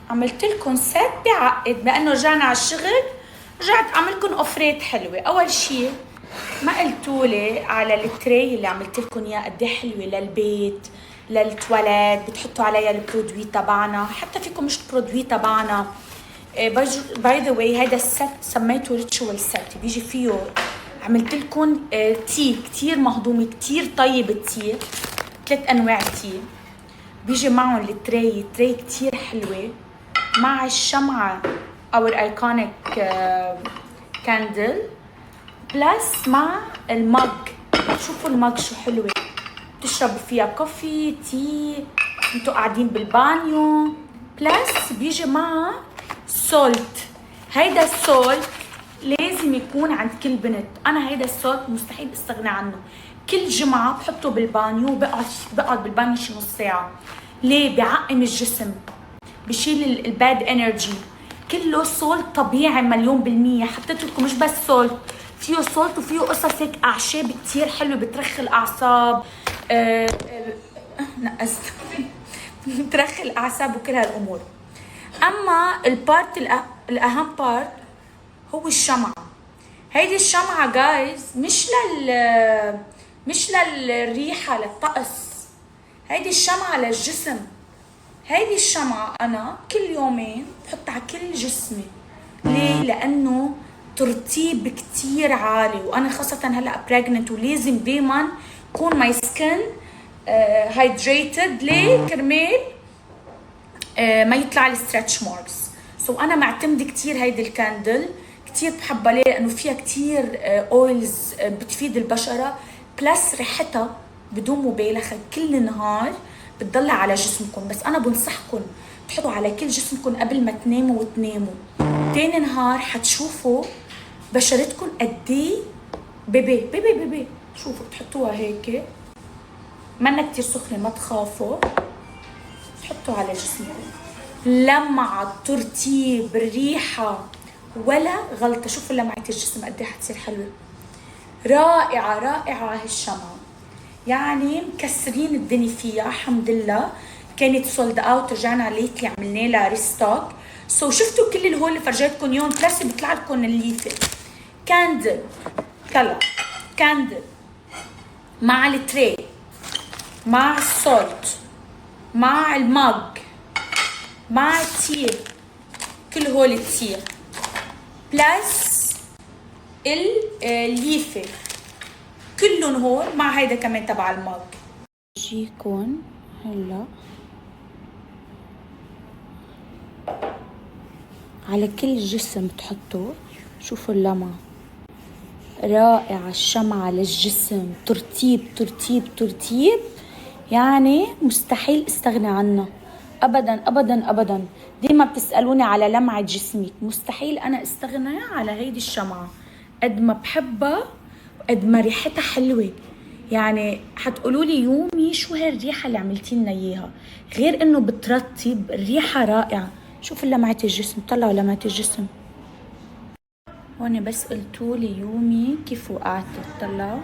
عملت لكم سيت بعقد بانه رجعنا على الشغل. رجعت اعملكم اوفريت حلوه. اول شيء ما قلتولي على التري اللي عملت لكم اياه قد ايه حلوه للبيت للتواليت، بتحطوا عليها البرودوي تبعنا، حتى فيكم مش برودوي تبعنا. باي ذا واي هذا الست سميته ريتشوال ست، بيجي فيه عملت لكم تي كتير مهضومه كتير طيب. التي 3 انواع تي بيجي معهم التري كتير حلوه مع الشمعه او الايكونيك كاندل بلس مع المج. شوفوا المج شو حلوه، بتشربوا فيها كوفي تي انتوا قاعدين بالبانيو. بلس بيجي معها سولت. هيدا السولت لازم يكون عند كل بنت. انا هيدا السولت مستحيل استغنى عنه. كل جمعه بحطه بالبانيو وبقعد بالبانيو شي نص ساعه. ليه؟ بيعقم الجسم، بشيل الباد انرجي. كله سولت طبيعي مليون بالمية. حطيت لكم مش بس سولت، فيه سولت وفيه قصص هيك اعشاب كتير حلوه بترخي الاعصاب. نقصت بترخي الاعصاب وكل هالامور. اما البارت الاهم بارت هو الشمعة. هيدي الشمعة جايز مش للريحة للطقس، هيدي الشمعة للجسم. هيدي الشمعة أنا كل يومين بحطها على كل جسمي. ليه؟ لأنه ترطيب كتير عالي، وأنا خاصة هلأ بريجننت ولازم دايما يكون ماي سكن هايدريتد. ليه؟ كرمال ما يطلع لي ستريتش ماركس. سو انا معتمده كتير هيدي الكاندل، كتير بحبها. ليه؟ لانه فيها كتير اويلز بتفيد البشره، بلس ريحتها بدون مبالغه كل النهار بتضل على جسمكم. بس انا بنصحكم تحطوا على كل جسمكم قبل ما تناموا، وتناموا تاني نهار حتشوفوا بشرتكم قديه بيبي بيبي بيبي. شوفوا بتحطوها هيك منا كتير سخنه، ما تخافوا. حطوا على جسمكم لمعة، ترتيب، ريحة، ولا غلطة. شوفوا لمعة الجسم قد ايه حتصير حلوة. رائعة رائعة هالشمعة، يعني مكسرين الدنيا فيها الحمد لله. كانت سولد اوت، رجعنا ليتلي عملنا لها ريستوك. شفتوا كل الهول اللي فرجيتكم اياهم، بلس بيطلع لكم الليفة كاندل. طلع كاندل مع التري مع السولت مع المج مع التير، كل هول التير بلس الليفة كلهم هول مع هيدا كمان تبع المج. جيكون هلا على كل جسم بتحطوه. شوفوا اللمعة رائعة، الشمعة للجسم، ترتيب ترتيب ترتيب، يعني مستحيل استغنى عنها ابدا ابدا ابدا. ديما بتسالوني على لمعه جسمي، مستحيل انا استغنى على هيدي الشمعه. قد ما بحبها وقد ما ريحتها حلوه. يعني حتقولوا لي يومي شو هالريحه اللي عملتي لنا اياها، غير انه بترطب، الريحه رائعه. شوفوا لمعه الجسم، طلعوا لمعه الجسم هون. بس قلتوا لي يومي كيف وقعت، طلعوا